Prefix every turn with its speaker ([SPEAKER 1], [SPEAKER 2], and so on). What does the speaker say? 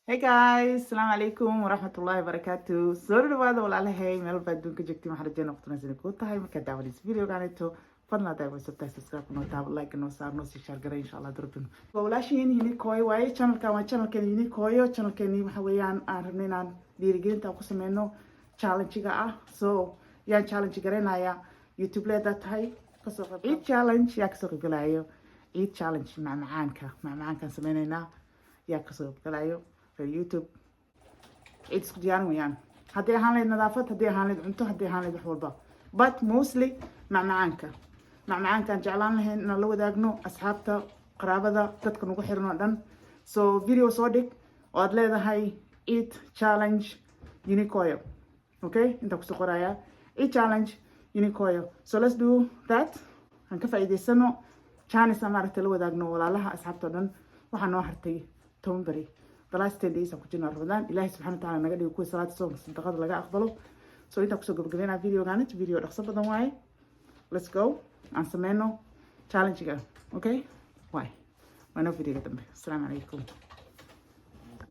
[SPEAKER 1] Hey guys, السلام عليكم ورحمة الله وبركاته. سوري لبعض ولا على هاي ميل بدون كجكتي محرجين وقتنا زين كوتا هاي مكان دعوة فيديو قانيتو فضلا دايما سبتاي سبسكرايب ونوتاب لايك ونوصار نوسي شار قرأي إن شاء الله دربنا وولاشين هني كوي واي channel كان channel كان هني كويو channel كان محويان رنينان ديرجين تاو كسمينو challenge جا so يان challenge جرينا يا يوتيوب ليدا هاي كسوق إيه challenge يا كسوق قلايو إيه challenge مع معانك سمينينا يا كسوق قلايو في اليوتيوب عيد اسكو ديان ويان هدي ahaan leed nadaafad haddii ahaan leed cunto haddii ahaan leed wax walba but mostly macmacaankaan jeclaan lahayn inaan la wadaagno asxaabta qaraabada dadka nagu xiran oo dhan so video soo dhig oo aad leedahay eat challenge unikoyo okay inta kusoo qorayaa eat challenge unikoyo so let's do that aan ka faa'iidaysano chance aan maaragtay la wadaagno walaalaha asxaabta oo dhan waxaa noo hartay 10 bari the last 10 days ku jirnaa Ramadan Ilaahay subhanahu wa ta'ala naga dhigo kuwa salaad soo sadaqada laga aqbalo so inta kusoo gabagabeynaa video dhaqso badan waaye let's go aan sameeyno challenge ga okay why wana video dambe assalamu alaykum